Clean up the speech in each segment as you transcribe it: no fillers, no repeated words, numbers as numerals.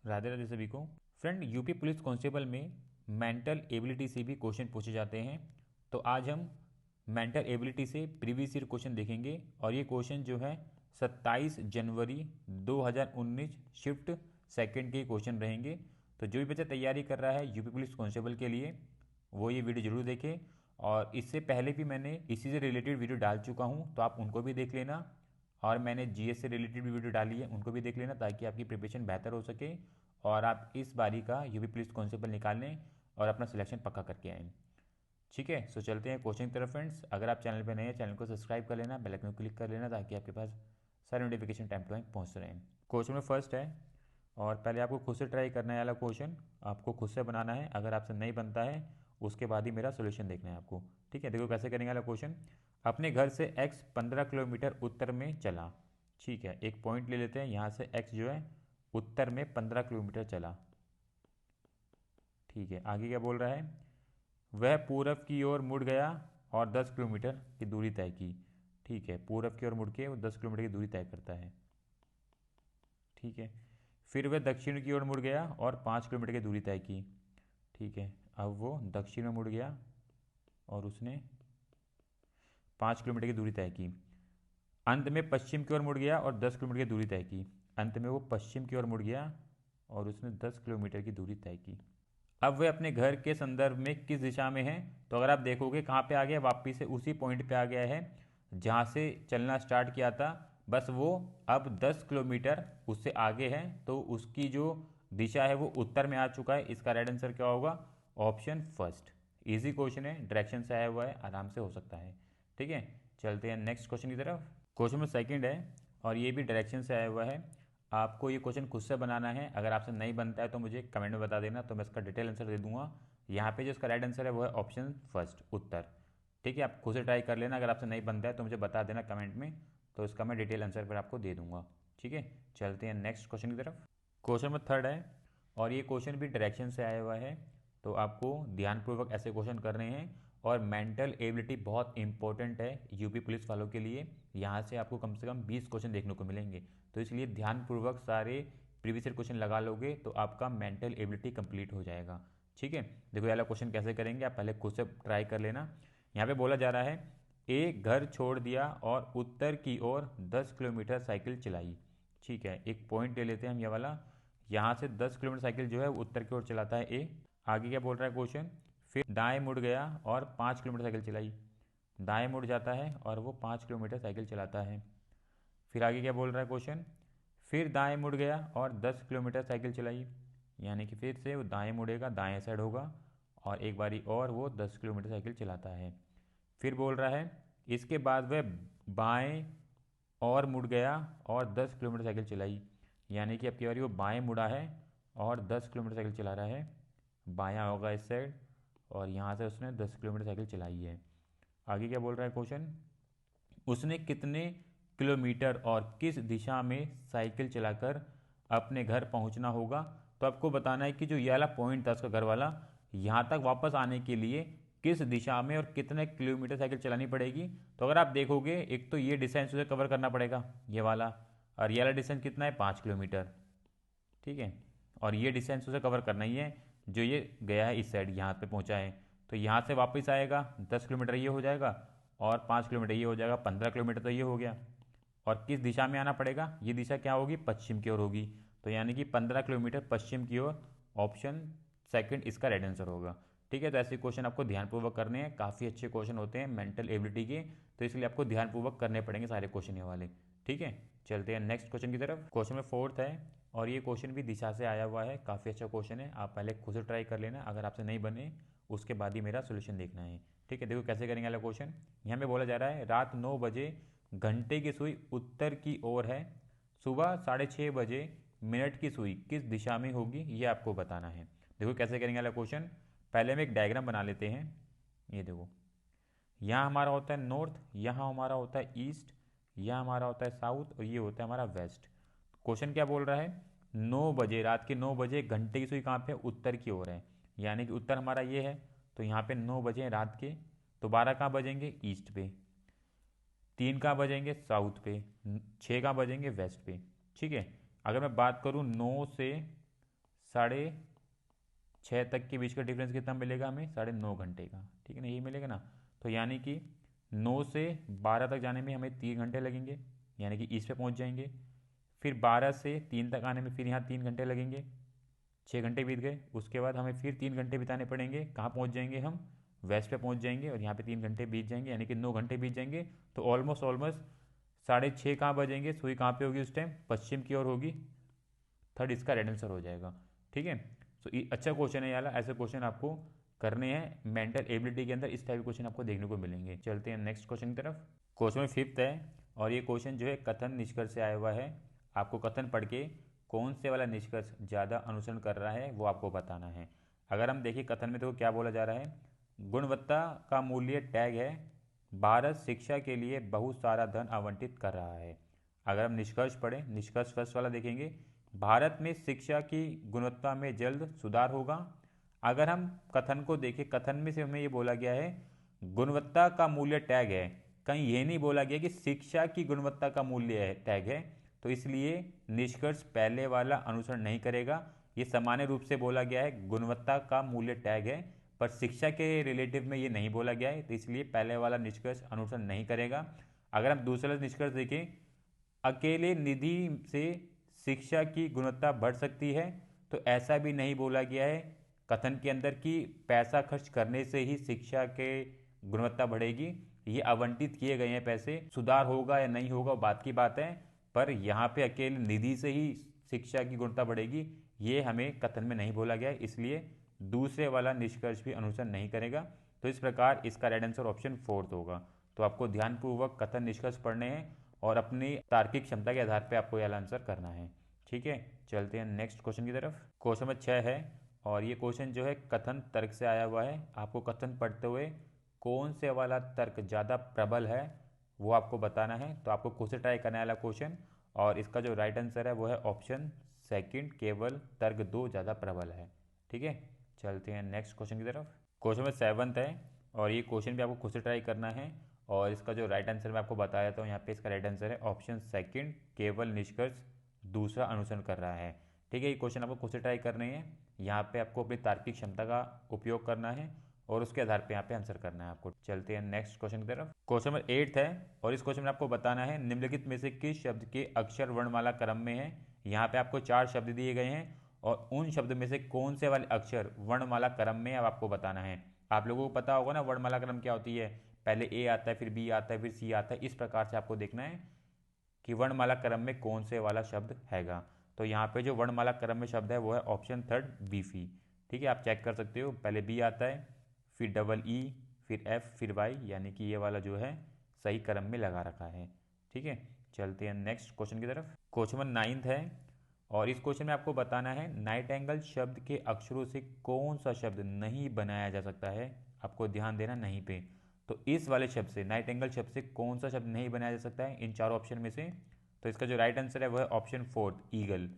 राधे राधे सभी को। Friend, UP police constable में मेंटल एबिलिटी से भी क्वेश्चन पूछे जाते हैं। तो आज हम मेंटल एबिलिटी से प्रीवियस ईयर क्वेश्चन देखेंगे और ये क्वेश्चन जो है 27 जनवरी 2019 शिफ्ट सेकंड के क्वेश्चन रहेंगे। तो जो भी बच्चा तैयारी कर रहा है यूपी पुलिस कांस्टेबल के लिए वो ये वीडियो जरूर देखे। और इससे पहले भी मैंने इसी से रिलेटेड वीडियो डाल चुका हूँ, तो आप उनको भी देख लेना। और मैंने जीएस से रिलेटेड भी वीडियो डाली है, उनको भी देख लेना ताकि आपकी प्रिपरेशन बेहतर हो सके और आप इस बारी का यूपी पुलिस कांस्टेबल निकाल लें और अपना सिलेक्शन पक्का करके आएँ। ठीक है, सो चलते हैं क्वेश्चन की तरफ फ्रेंड्स। अगर आप चैनल पर नए हैं, चैनल को सब्सक्राइब कर लेना, बेल आइकन को क्लिक कर लेना ताकि आपके पास सारे नोटिफिकेशन टाइम टू टाइम पहुँच रहे हैं। क्वेश्चन में फर्स्ट है और पहले आपको खुद से ट्राई करना है वाला क्वेश्चन, आपको खुद से बनाना है। अगर आपसे नहीं बनता है उसके बाद ही मेरा सोल्यूशन देखना है आपको। ठीक है, देखो कैसे करेंगे वाला क्वेश्चन। अपने घर से x 15 किलोमीटर उत्तर में चला। ठीक है, एक पॉइंट ले लेते हैं, यहाँ से x जो है उत्तर में 15 किलोमीटर चला। ठीक है, आगे क्या बोल रहा है, वह पूरब की ओर मुड़ गया और 10 किलोमीटर की दूरी तय की। ठीक है, पूरब की ओर मुड़ के वो 10 किलोमीटर की दूरी तय करता है। ठीक है, फिर वह दक्षिण की ओर मुड़ गया और 5 किलोमीटर की दूरी तय की। ठीक है, अब वो दक्षिण में मुड़ गया और उसने 5 किलोमीटर की दूरी तय की। अंत में पश्चिम की ओर मुड़ गया और 10 किलोमीटर की दूरी तय की। अंत में वो पश्चिम की ओर मुड़ गया और उसने 10 किलोमीटर की दूरी तय की। अब वह अपने घर के संदर्भ में किस दिशा में है, तो अगर आप देखोगे कहाँ पे आ गया, वापिस से उसी पॉइंट पे आ गया है जहाँ से चलना स्टार्ट किया था। बस वो अब 10 किलोमीटर उससे आगे है, तो उसकी जो दिशा है वो उत्तर में आ चुका है। इसका राइट आंसर क्या होगा, ऑप्शन फर्स्ट। इजी क्वेश्चन है, डायरेक्शन से आया हुआ है, आराम से हो सकता है। ठीक है, चलते हैं नेक्स्ट क्वेश्चन की तरफ। क्वेश्चन में सेकंड है और ये भी डायरेक्शन से आया हुआ है। आपको ये क्वेश्चन खुद से बनाना है। अगर आपसे नहीं बनता है तो मुझे कमेंट में बता देना, तो मैं इसका डिटेल आंसर दे दूंगा। यहाँ पे जो इसका राइट आंसर है वो है ऑप्शन फर्स्ट, उत्तर। ठीक है, आप खुद से ट्राई कर लेना। अगर आपसे नहीं बनता है तो मुझे बता देना कमेंट में, तो इसका मैं डिटेल आंसर फिर आपको दे दूंगा। ठीक है, चलते हैं नेक्स्ट क्वेश्चन की तरफ। क्वेश्चन में थर्ड है और ये क्वेश्चन भी डायरेक्शन से आया हुआ है। तो आपको ध्यानपूर्वक ऐसे क्वेश्चन करने हैं और मेंटल एबिलिटी बहुत इंपॉर्टेंट है यूपी पुलिस वालों के लिए। यहाँ से आपको कम से कम 20 क्वेश्चन देखने को मिलेंगे, तो इसलिए ध्यानपूर्वक सारे प्रीवियस ईयर क्वेश्चन लगा लोगे तो आपका मेंटल एबिलिटी कंप्लीट हो जाएगा। ठीक है, देखो ये वाला क्वेश्चन कैसे करेंगे, आप पहले खुद से ट्राई कर लेना। यहाँ पे बोला जा रहा है, ए घर छोड़ दिया और उत्तर की ओर 10 किलोमीटर साइकिल चलाई। ठीक है, एक पॉइंट ले लेते हैं हम ये वाला। यहाँ से 10 किलोमीटर साइकिल जो है वो उत्तर की ओर चलाता है ए। आगे क्या बोल रहा है क्वेश्चन, फिर दाएं मुड़ गया और 5 किलोमीटर साइकिल चलाई। दाएं मुड़ जाता है और वो 5 किलोमीटर साइकिल चलाता है। फिर आगे क्या बोल रहा है क्वेश्चन, फिर दाएं मुड़ गया और 10 किलोमीटर साइकिल चलाई। यानी कि फिर से वो दाएं मुड़ेगा, दाएं साइड होगा और एक बारी और वो 10 किलोमीटर साइकिल चलाता है। फिर बोल रहा है, इसके बाद वह बाएं और मुड़ गया और 10 किलोमीटर साइकिल चलाई। यानी कि अब की बारी वो बाएं मुड़ा है और 10 किलोमीटर साइकिल चला रहा है। बायां होगा इस साइड और यहाँ से उसने 10 किलोमीटर साइकिल चलाई है। आगे क्या बोल रहा है क्वेश्चन, उसने कितने किलोमीटर और किस दिशा में साइकिल चलाकर अपने घर पहुंचना होगा। तो आपको बताना है कि जो ये वाला पॉइंट था उसका घर वाला, यहाँ तक वापस आने के लिए किस दिशा में और कितने किलोमीटर साइकिल चलानी पड़ेगी। तो अगर आप देखोगे, एक तो ये डिस्टेंस उसे कवर करना पड़ेगा ये वाला, और ये वाला डिस्टेंस कितना है, 5 किलोमीटर। ठीक है, और ये डिस्टेंस उसे कवर करना ही है जो ये गया है इस साइड, यहाँ पे पहुँचा है। तो यहाँ से वापस आएगा, 10 किलोमीटर ये हो जाएगा और 5 किलोमीटर ये हो जाएगा, 15 किलोमीटर तो ये हो गया। और किस दिशा में आना पड़ेगा, ये दिशा क्या होगी, पश्चिम की ओर होगी। तो यानी कि 15 किलोमीटर पश्चिम की ओर, ऑप्शन सेकंड इसका राइट आंसर होगा। ठीक है, तो ऐसे क्वेश्चन आपको ध्यानपूर्वक करने हैं, काफ़ी अच्छे क्वेश्चन होते हैं मेंटल एबिलिटी के, तो इसलिए आपको ध्यानपूर्वक करने पड़ेंगे सारे क्वेश्चन ये वाले। ठीक है, चलते हैं नेक्स्ट क्वेश्चन की तरफ। क्वेश्चन में फोर्थ है और ये क्वेश्चन भी दिशा से आया हुआ है, काफ़ी अच्छा क्वेश्चन है। आप पहले खुद से ट्राई कर लेना, अगर आपसे नहीं बने उसके बाद ही मेरा सोल्यूशन देखना है। ठीक है, देखो कैसे करेंगे वाला क्वेश्चन। यहाँ पे बोला जा रहा है, रात 9 बजे घंटे की सुई उत्तर की ओर है, सुबह 6:30 बजे मिनट की सुई किस दिशा में होगी, ये आपको बताना है। देखो कैसे करेंगे वाला क्वेश्चन, पहले हम एक डायग्राम बना लेते हैं। ये देखो, यहाँ हमारा होता है नॉर्थ, यहाँ हमारा होता है ईस्ट, यहाँ हमारा होता है साउथ और ये होता है हमारा वेस्ट। क्वेश्चन क्या बोल रहा है, 9 बजे, रात के 9 बजे घंटे की सुई कहाँ पे, उत्तर की ओर है। यानी कि उत्तर हमारा ये है, तो यहाँ पे 9 बजे रात के, तो 12 कहाँ बजेंगे, ईस्ट पे। 3 कहाँ बजेंगे, साउथ पे। 6 कहाँ बजेंगे, वेस्ट पे। ठीक है, अगर मैं बात करूँ 9 से 6:30 तक के बीच का डिफरेंस कितना मिलेगा हमें? 9.5 घंटे का, ठीक है ना, यही मिलेगा ना। तो यानी कि 9 से 12 तक जाने में हमें 3 घंटे लगेंगे, यानी कि ईस्ट पे पहुंच जाएंगे। फिर 12 से 3 तक आने में फिर यहाँ 3 घंटे लगेंगे, 6 घंटे बीत गए। उसके बाद हमें फिर 3 घंटे बिताने पड़ेंगे, कहाँ पहुँच जाएंगे हम? वेस्ट पे पहुँच जाएंगे, और यहाँ पे 3 घंटे बीत जाएंगे, यानी कि 9 घंटे बीत जाएंगे। तो ऑलमोस्ट 6:30 कहाँ बजेंगे? सुई कहाँ पे होगी उस टाइम? पश्चिम की ओर होगी। थर्ड इसका राइट आंसर हो जाएगा, ठीक है। तो अच्छा क्वेश्चन है यार, ऐसे क्वेश्चन आपको करने हैं मेंटल एबिलिटी के अंदर, इस टाइप के क्वेश्चन आपको देखने को मिलेंगे। चलते हैं नेक्स्ट क्वेश्चन की तरफ। क्वेश्चन 5th है, और ये क्वेश्चन जो है कथन निष्कर्ष से आया हुआ है। आपको कथन पढ़ के कौन से वाला निष्कर्ष ज़्यादा अनुसरण कर रहा है वो आपको बताना है। अगर हम देखिए कथन में, तो क्या बोला जा रहा है? गुणवत्ता का मूल्य टैग है, भारत शिक्षा के लिए बहुत सारा धन आवंटित कर रहा है। अगर हम निष्कर्ष पढ़ें, निष्कर्ष फर्स्ट वाला देखेंगे, भारत में शिक्षा की गुणवत्ता में जल्द सुधार होगा। अगर हम कथन को देखें, कथन में से हमें ये बोला गया है गुणवत्ता का मूल्य टैग है, कहीं ये नहीं बोला गया कि शिक्षा की गुणवत्ता का मूल्य है टैग है। तो इसलिए निष्कर्ष पहले वाला अनुसरण नहीं करेगा। ये सामान्य रूप से बोला गया है गुणवत्ता का मूल्य टैग है, पर शिक्षा के रिलेटिव में ये नहीं बोला गया है, तो इसलिए पहले वाला निष्कर्ष अनुसरण नहीं करेगा। अगर हम दूसरा निष्कर्ष देखें, अकेले निधि से शिक्षा की गुणवत्ता बढ़ सकती है, तो ऐसा भी नहीं बोला गया है कथन के अंदर कि पैसा खर्च करने से ही शिक्षा के गुणवत्ता बढ़ेगी। ये आवंटित किए गए हैं पैसे, सुधार होगा या नहीं होगा बात की बात है, पर यहाँ पे अकेले निधि से ही शिक्षा की गुणवत्ता बढ़ेगी ये हमें कथन में नहीं बोला गया है, इसलिए दूसरे वाला निष्कर्ष भी अनुसरण नहीं करेगा। तो इस प्रकार इसका राइट आंसर ऑप्शन 4 होगा। तो आपको ध्यानपूर्वक कथन निष्कर्ष पढ़ने हैं और अपनी तार्किक क्षमता के आधार पर आपको यह आंसर करना है, ठीक है। चलते हैं नेक्स्ट क्वेश्चन की तरफ। क्वेश्चन नंबर 6 है, और ये क्वेश्चन जो है कथन तर्क से आया हुआ है। आपको कथन पढ़ते हुए कौन से वाला तर्क ज़्यादा प्रबल है वो आपको बताना है। तो आपको खुद से ट्राई करने वाला क्वेश्चन, और इसका जो राइट आंसर है वो है ऑप्शन सेकंड, केवल तर्क 2 ज़्यादा प्रबल है, ठीक है। चलते हैं नेक्स्ट क्वेश्चन की तरफ। क्वेश्चन नंबर 7 है, और ये क्वेश्चन भी आपको खुद से ट्राई करना है, और इसका जो राइट आंसर मैं आपको बता देता हूँ। यहाँ पे इसका राइट आंसर है ऑप्शन सेकंड, केवल निष्कर्ष दूसरा अनुसरण कर रहा है, ठीक है। ये क्वेश्चन आपको खुद से ट्राई करने हैं, यहाँ पे आपको अपनी तार्किक क्षमता का उपयोग करना है और उसके आधार पे यहाँ पे आंसर करना है आपको। चलते हैं नेक्स्ट क्वेश्चन की तरफ। क्वेश्चन नंबर 8 है, और इस क्वेश्चन में आपको बताना है निम्नलिखित में से किस शब्द के अक्षर वर्णमाला क्रम में है। यहाँ पे आपको 4 शब्द दिए गए हैं, और उन शब्द में से कौन से वाले अक्षर वर्णमाला क्रम में अब आपको बताना है। आप लोगों को पता होगा ना वर्णमाला क्रम क्या होती है, पहले ए आता है, फिर बी आता है, फिर सी आता है। इस प्रकार से आपको देखना है कि वर्णमाला क्रम में कौन से वाला शब्द हैगा। तो यहाँ पे जो वर्णमाला क्रम में शब्द है वो है ऑप्शन थर्ड बीफी, ठीक है। आप चेक कर सकते हो, पहले बी आता है, फिर डबल ई, फिर एफ, फिर वाई, यानी कि ये वाला जो है सही क्रम में लगा रखा है, ठीक है। चलते हैं नेक्स्ट क्वेश्चन की तरफ। क्वेश्चन नंबर 9 है, और इस क्वेश्चन में आपको बताना है नाइट एंगल शब्द के अक्षरों से कौन सा शब्द नहीं बनाया जा सकता है। आपको ध्यान देना नहीं पे। तो इस वाले शब्द से, नाइट एंगल शब्द से कौन सा शब्द नहीं बनाया जा सकता है इन चारों ऑप्शन में से। तो इसका जो राइट आंसर है वह है option 4 eagle.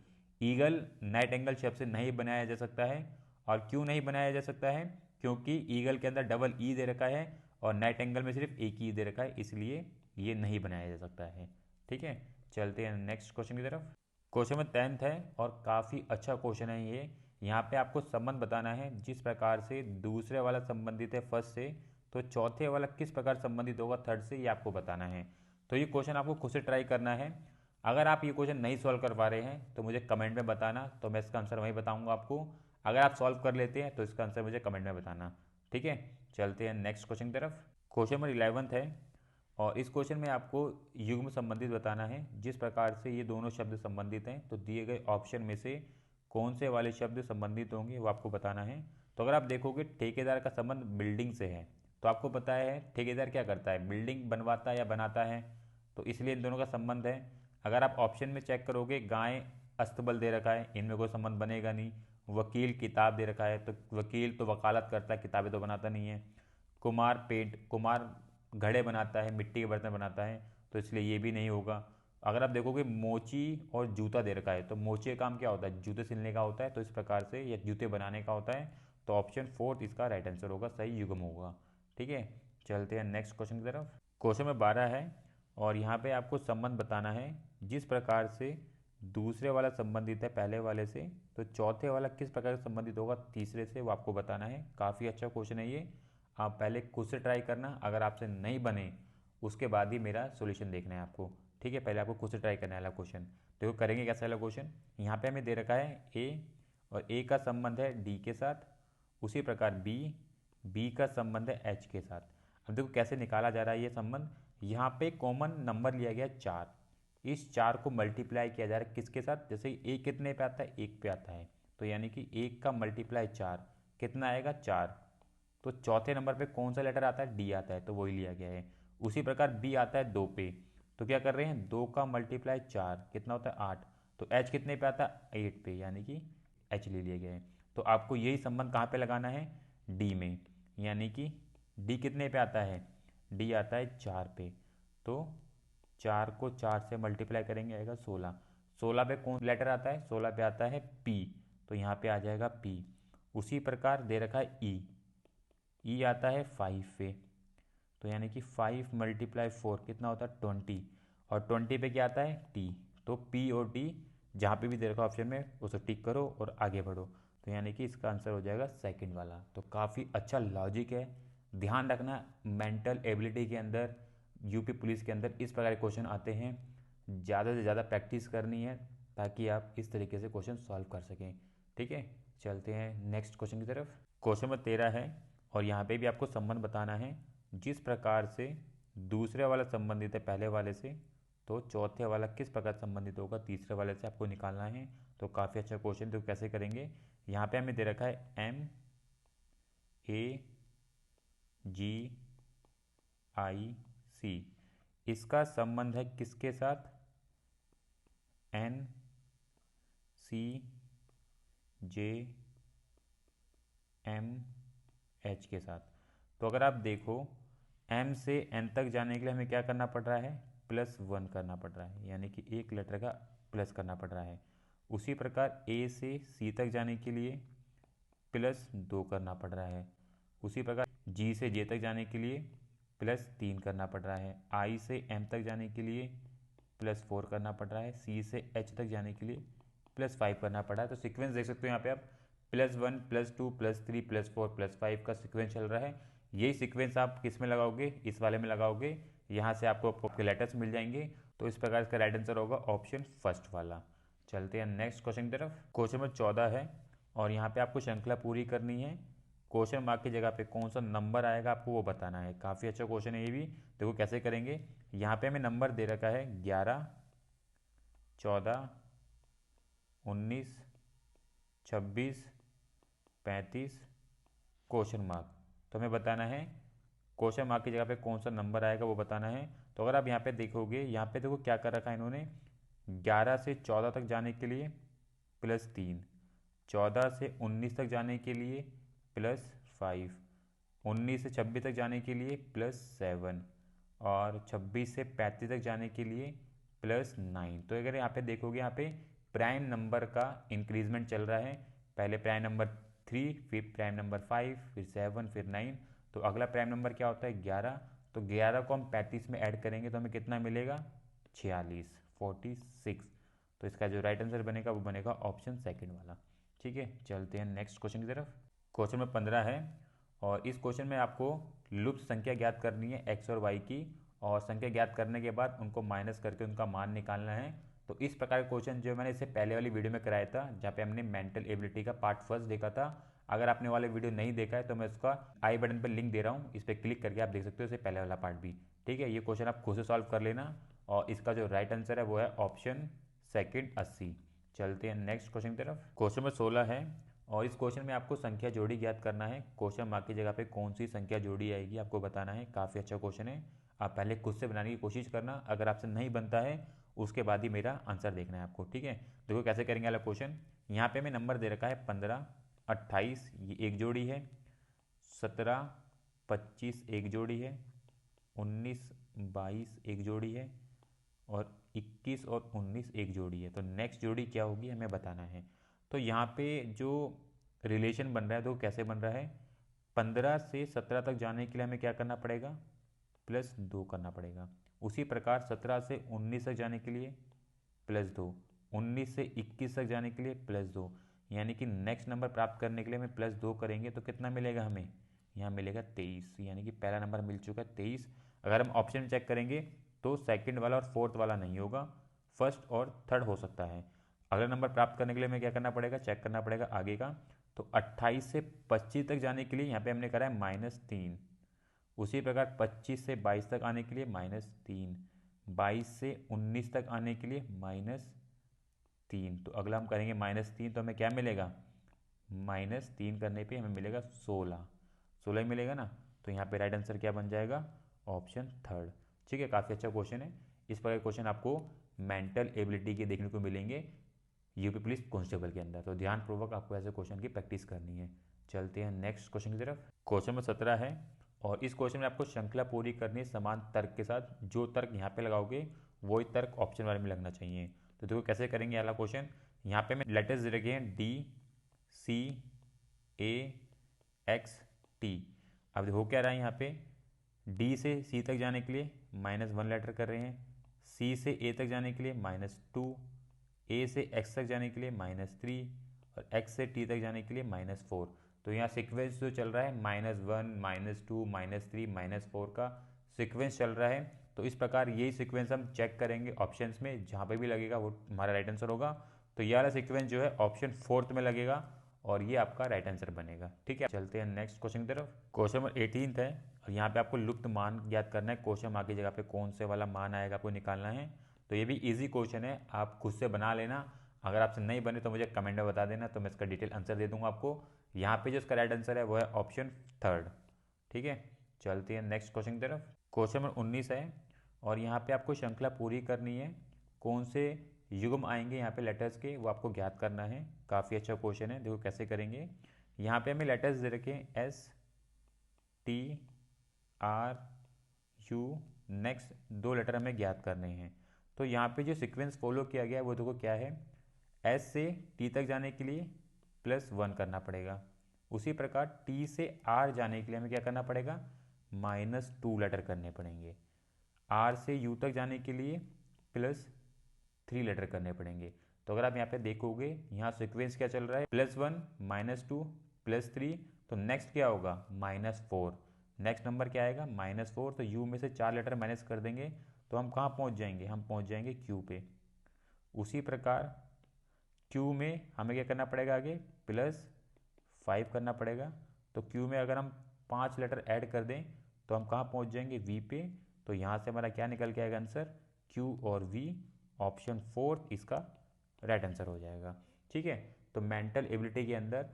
Eagle night angle शब्द से नहीं बनाया जा सकता है। और क्यों नहीं बनाया जा सकता है? क्योंकि ईगल के अंदर डबल ई दे रखा है और नाइट एंगल में सिर्फ एक ई दे रखा है, इसलिए ये नहीं बनाया जा सकता है, ठीक है। चलते हैं नेक्स्ट क्वेश्चन की तरफ। क्वेश्चन में 10th है, और काफ़ी अच्छा क्वेश्चन है ये। यहाँ पे आपको संबंध बताना है, जिस प्रकार से दूसरे वाला संबंधित है फर्स्ट से, तो चौथे वाला किस प्रकार संबंधित होगा थर्ड से, ये आपको बताना है। तो ये क्वेश्चन आपको खुद से ट्राई करना है। अगर आप ये क्वेश्चन नहीं सॉल्व कर पा रहे हैं तो मुझे कमेंट में बताना, तो मैं इसका आंसर वहीं बताऊंगा आपको। अगर आप सॉल्व कर लेते हैं तो इसका आंसर मुझे कमेंट में बताना, ठीक है। चलते हैं नेक्स्ट क्वेश्चन की तरफ। क्वेश्चन नंबर 11 है, और इस क्वेश्चन में आपको युग्म संबंधित बताना है। जिस प्रकार से ये दोनों शब्द संबंधित हैं, तो दिए गए ऑप्शन में से कौन से वाले शब्द संबंधित होंगे वो आपको बताना है। तो अगर आप देखोगे ठेकेदार का संबंध बिल्डिंग से है, तो आपको पता है ठेकेदार क्या करता है, बिल्डिंग बनवाता है या बनाता है, तो इसलिए इन दोनों का संबंध है। अगर आप ऑप्शन में चेक करोगे, गाय अस्तबल दे रखा है, इनमें कोई संबंध बनेगा नहीं। वकील किताब दे रखा है, तो वकील तो वकालत करता है, किताबें तो बनाता नहीं है। कुमार घड़े बनाता है, मिट्टी के बर्तन बनाता है, तो इसलिए ये भी नहीं होगा। अगर आप देखोगे मोची और जूता दे रखा है, तो मोची का काम क्या होता है, जूते सिलने का होता है, तो इस प्रकार से ये जूते बनाने का होता है। तो ऑप्शन 4 इसका राइट आंसर होगा, सही युग्म होगा, ठीक है। चलते हैं नेक्स्ट क्वेश्चन की तरफ। क्वेश्चन में 12 है, और यहाँ पे आपको संबंध बताना है। जिस प्रकार से दूसरे वाला संबंधित है पहले वाले से, तो चौथे वाला किस प्रकार से संबंधित होगा तीसरे से, वो आपको बताना है। काफ़ी अच्छा क्वेश्चन है ये, आप पहले खुद से ट्राई करना, अगर आपसे नहीं बने उसके बाद ही मेरा सॉल्यूशन देखना है आपको, ठीक है। पहले आपको खुद से ट्राई करना है वाला क्वेश्चन। देखो करेंगे कैसा वाला क्वेश्चन, यहाँ पे हमें दे रखा है ए, और ए का संबंध है डी के साथ, उसी प्रकार बी का संबंध है एच के साथ। अब देखो कैसे निकाला जा रहा है ये संबंध, यहाँ पे कॉमन नंबर लिया गया 4, इस 4 को मल्टीप्लाई किया जा रहा है किसके साथ, जैसे ए कितने पे आता है, 1 पे आता है, तो यानी कि 1 का मल्टीप्लाई 4 कितना आएगा, 4। तो चौथे नंबर पे कौन सा लेटर आता है, डी आता है, तो वही लिया गया है। उसी प्रकार बी आता है 2 पे, तो क्या कर रहे हैं, 2 का मल्टीप्लाई 4 कितना होता है, 8। तो एच कितने पे आता है, 8 पे, यानी कि एच ले लिया गया है। तो आपको यही संबंध कहाँ पे लगाना है, डी में, यानी कि डी कितने पे आता है, डी आता है 4 पे, तो 4 को 4 से मल्टीप्लाई करेंगे आएगा 16। 16 पे कौन लेटर आता है, 16 पे आता है पी, तो यहाँ पे आ जाएगा पी। उसी प्रकार दे रखा है ई आता है 5 पे, तो यानी कि 5 मल्टीप्लाई 4 कितना होता है 20, और 20 पे क्या आता है टी, तो पी और टी जहाँ पे भी दे रखा ऑप्शन में उसे टिक करो और आगे बढ़ो। तो यानी कि इसका आंसर हो जाएगा सेकंड वाला। तो काफ़ी अच्छा लॉजिक है, ध्यान रखना मेंटल एबिलिटी के अंदर, यूपी पुलिस के अंदर इस प्रकार के क्वेश्चन आते हैं, ज़्यादा से ज़्यादा प्रैक्टिस करनी है ताकि आप इस तरीके से क्वेश्चन सॉल्व कर सकें, ठीक है। चलते हैं नेक्स्ट क्वेश्चन की तरफ। क्वेश्चन नंबर 13 है, और यहाँ पे भी आपको संबंध बताना है। जिस प्रकार से दूसरे वाला संबंधित है पहले वाले से, तो चौथे वाला किस प्रकार संबंधित होगा तीसरे वाले से, आपको निकालना है। तो काफ़ी अच्छा क्वेश्चन, तो कैसे करेंगे, यहाँ पे हमें दे रखा है एम ए जी आई सी, इसका संबंध है किसके साथ, एन सी जे एम एच के साथ। तो अगर आप देखो एम से एन तक जाने के लिए हमें क्या करना पड़ रहा है, +1 करना पड़ रहा है, यानी कि एक लेटर का प्लस करना पड़ रहा है। उसी प्रकार ए से सी तक जाने के लिए +2 करना पड़ रहा है। उसी प्रकार जी से जे तक जाने के लिए +3 करना पड़ रहा है। आई से एम तक जाने के लिए +4 करना पड़ रहा है। सी से एच तक जाने के लिए +5 करना पड़ रहा है। तो सीक्वेंस देख सकते हो यहाँ पे आप, +1 +2 +3 +4 +5 का सीक्वेंस चल रहा है। यही सीक्वेंस आप किस में लगाओगे, इस वाले में लगाओगे, यहाँ से आपको आपके लेटर्स मिल जाएंगे। तो इस प्रकार इसका राइट आंसर होगा ऑप्शन फर्स्ट वाला। चलते हैं नेक्स्ट क्वेश्चन की तरफ। क्वेश्चन नंबर 14 है, और यहाँ पे आपको श्रृंखला पूरी करनी है। क्वेश्चन मार्क की जगह पे कौन सा नंबर आएगा आपको वो बताना है। काफ़ी अच्छा क्वेश्चन है ये भी। देखो कैसे करेंगे, यहाँ पे हमें नंबर दे रखा है 11 14 19 26 35 क्वेश्चन मार्क। तो हमें बताना है क्वेश्चन मार्क की जगह पे कौन सा नंबर आएगा वो बताना है। तो अगर आप यहाँ पे देखोगे, यहाँ पे देखो क्या कर रखा है इन्होंने, 11 से 14 तक जाने के लिए +3, 14 से 19 तक जाने के लिए +5, 19 से 26 तक जाने के लिए +7, और 26 से 35 तक जाने के लिए +9। तो अगर यहाँ पे देखोगे, यहाँ पे प्राइम नंबर का इंक्रीजमेंट चल रहा है। पहले प्राइम नंबर 3, फिर प्राइम नंबर 5, फिर 7, फिर 9। तो अगला प्राइम नंबर क्या होता है, 11। तो 11 को हम 35 में ऐड करेंगे तो हमें कितना मिलेगा, 46। तो इसका जो राइट आंसर बनेगा वो बनेगा ऑप्शन सेकंड वाला, ठीक है। चलते हैं नेक्स्ट क्वेश्चन की तरफ। क्वेश्चन नंबर 15 है, और इस क्वेश्चन में आपको लुप्त संख्या ज्ञात करनी है एक्स और वाई की, और संख्या ज्ञात करने के बाद उनको माइनस करके उनका मान निकालना है। तो इस प्रकार का क्वेश्चन जो मैंने इससे पहले वाली वीडियो में कराया था, जहाँ पे हमने मेंटल एबिलिटी का पार्ट फर्स्ट देखा था। अगर आपने वाले वीडियो नहीं देखा है तो मैं उसका आई बटन पर लिंक दे रहा हूँ, इस पर क्लिक करके आप देख सकते हो इससे पहले वाला पार्ट भी, ठीक है। ये क्वेश्चन आप खुद से सॉल्व कर लेना, और इसका जो राइट आंसर है वो है ऑप्शन सेकंड 80। चलते हैं नेक्स्ट क्वेश्चन की तरफ। क्वेश्चन नंबर 16 है, और इस क्वेश्चन में आपको संख्या जोड़ी ज्ञात करना है। क्वेश्चन मार्क की जगह पे कौन सी संख्या जोड़ी आएगी आपको बताना है। काफ़ी अच्छा क्वेश्चन है, आप पहले खुद से बनाने की कोशिश करना। अगर आपसे नहीं बनता है उसके बाद ही मेरा आंसर देखना है आपको, ठीक है। देखो कैसे करेंगे वाला क्वेश्चन, यहाँ पे हमें नंबर दे रखा है 15 28 ये एक जोड़ी है, 17 25 एक जोड़ी है, 19 22 एक जोड़ी है, और 21 और 19 एक जोड़ी है। तो नेक्स्ट जोड़ी क्या होगी हमें बताना है। तो यहाँ पे जो रिलेशन बन रहा है तो कैसे बन रहा है, 15 से 17 तक जाने के लिए हमें क्या करना पड़ेगा, +2 करना पड़ेगा। उसी प्रकार 17 से 19 तक जाने के लिए +2, 19 से 21 तक जाने के लिए +2, यानी कि नेक्स्ट नंबर प्राप्त करने के लिए हमें +2 करेंगे तो कितना मिलेगा हमें, यहाँ मिलेगा 23, यानी कि पहला नंबर मिल चुका है 23। अगर हम ऑप्शन में चेक करेंगे तो सेकंड वाला और फोर्थ वाला नहीं होगा, फर्स्ट और थर्ड हो सकता है। अगला नंबर प्राप्त करने के लिए हमें क्या करना पड़ेगा, चेक करना पड़ेगा आगे का। तो 28 से 25 तक जाने के लिए यहाँ पे हमने करा है -3, उसी प्रकार 25 से 22 तक आने के लिए -3, 22 से 19 तक आने के लिए -3। तो अगला हम करेंगे -3 तो हमें क्या मिलेगा, -3 करने पे हमें मिलेगा 16 ही मिलेगा ना। तो यहाँ पे राइट आंसर क्या बन जाएगा, ऑप्शन थर्ड। ठीक है, काफ़ी अच्छा क्वेश्चन है। इस प्रकार के क्वेश्चन आपको मेंटल एबिलिटी के देखने को मिलेंगे यूपी पुलिस कांस्टेबल के अंदर, तो ध्यानपूर्वक आपको ऐसे क्वेश्चन की प्रैक्टिस करनी है। चलते हैं नेक्स्ट क्वेश्चन की तरफ। क्वेश्चन नंबर 17 है और इस क्वेश्चन में आपको श्रृंखला पूरी करनी है समान तर्क के साथ। जो तर्क यहाँ पे लगाओगे वही तर्क ऑप्शन वाले में लगना चाहिए। तो देखो कैसे करेंगे अगला क्वेश्चन। यहाँ पे मैं लेटर्स दे रखे हैं D C A X T। अब देखो क्या रहा है यहाँ पे, D से C तक जाने के लिए -1 लेटर कर रहे हैं, C से A तक जाने के लिए -2, A से X तक जाने के लिए -3 और X से T तक जाने के लिए -4। तो यहाँ सीक्वेंस जो चल रहा है -1 -2 -3 -4 का सीक्वेंस चल रहा है। तो इस प्रकार यही सीक्वेंस हम चेक करेंगे ऑप्शंस में, जहाँ पे भी लगेगा वो हमारा राइट आंसर होगा। तो ये वाला सीक्वेंस जो है ऑप्शन फोर्थ में लगेगा और ये आपका राइट आंसर बनेगा। ठीक है, चलते हैं नेक्स्ट क्वेश्चन की तरफ। क्वेश्चन नंबर 18 है और यहाँ पे आपको लुप्त मान ज्ञात करना है। क्वेश्चन मार्क की जगह पे कौन से वाला मान आएगा आपको निकालना है। तो ये भी इजी क्वेश्चन है, आप खुद से बना लेना। अगर आपसे नहीं बने तो मुझे कमेंट में बता देना, तो मैं इसका डिटेल आंसर दे दूंगा आपको। यहाँ पे जो इसका राइट आंसर है वो है ऑप्शन थर्ड। ठीक है, चलते हैं नेक्स्ट क्वेश्चन की तरफ। क्वेश्चन नंबर 19 है और यहाँ पे आपको श्रृंखला पूरी करनी है। कौन से युग्म आएंगे यहाँ पे लेटर्स के वो आपको ज्ञात करना है। काफ़ी अच्छा क्वेश्चन है, देखो कैसे करेंगे। यहाँ पे हमें लेटर्स दे रखे हैं S T R U, next 2 letter हमें ज्ञात करने हैं। तो यहाँ पे जो सीक्वेंस फॉलो किया गया है वो देखो क्या है, S से T तक जाने के लिए +1 करना पड़ेगा। उसी प्रकार T से R जाने के लिए हमें क्या करना पड़ेगा, -2 लेटर करने पड़ेंगे। R से U तक जाने के लिए +3 लेटर करने पड़ेंगे। तो अगर आप यहाँ पे देखोगे यहाँ सीक्वेंस क्या चल रहा है, +1 -2 +3, तो नेक्स्ट क्या होगा -4। नेक्स्ट नंबर क्या आएगा -4। तो U में से 4 लेटर माइनस कर देंगे तो हम कहाँ पहुँच जाएंगे, हम पहुँच जाएंगे Q पे। उसी प्रकार Q में हमें क्या करना पड़ेगा आगे, +5 करना पड़ेगा। तो Q में अगर हम 5 लेटर ऐड कर दें तो हम कहाँ पहुँच जाएंगे, V पे। तो यहाँ से हमारा क्या निकल के आएगा आंसर, Q और V, ऑप्शन फोर्थ इसका राइट आंसर हो जाएगा। ठीक है, तो मेंटल एबिलिटी के अंदर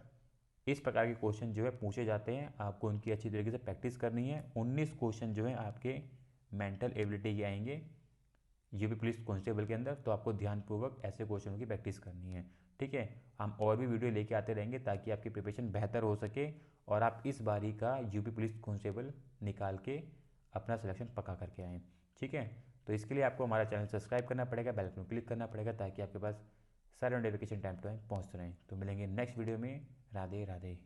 इस प्रकार के क्वेश्चन जो है पूछे जाते हैं, आपको उनकी अच्छी तरीके से प्रैक्टिस करनी है। 19 क्वेश्चन जो है आपके मेंटल एबिलिटी के आएंगे यूपी पुलिस कांस्टेबल के अंदर, तो आपको ध्यानपूर्वक ऐसे क्वेश्चनों की प्रैक्टिस करनी है। ठीक है, हम और भी वीडियो लेके आते रहेंगे ताकि आपकी प्रिपरेशन बेहतर हो सके और आप इस बारी का यूपी पुलिस कांस्टेबल निकाल के अपना सिलेक्शन पक्का करके आएँ। ठीक है, तो इसके लिए आपको हमारा चैनल सब्सक्राइब करना पड़ेगा, बेल आइकन क्लिक करना पड़ेगा ताकि आपके पास सारे नोटिफिकेशन टाइम टू टाइम पहुँचते रहें। तो मिलेंगे नेक्स्ट वीडियो में। राधे राधे।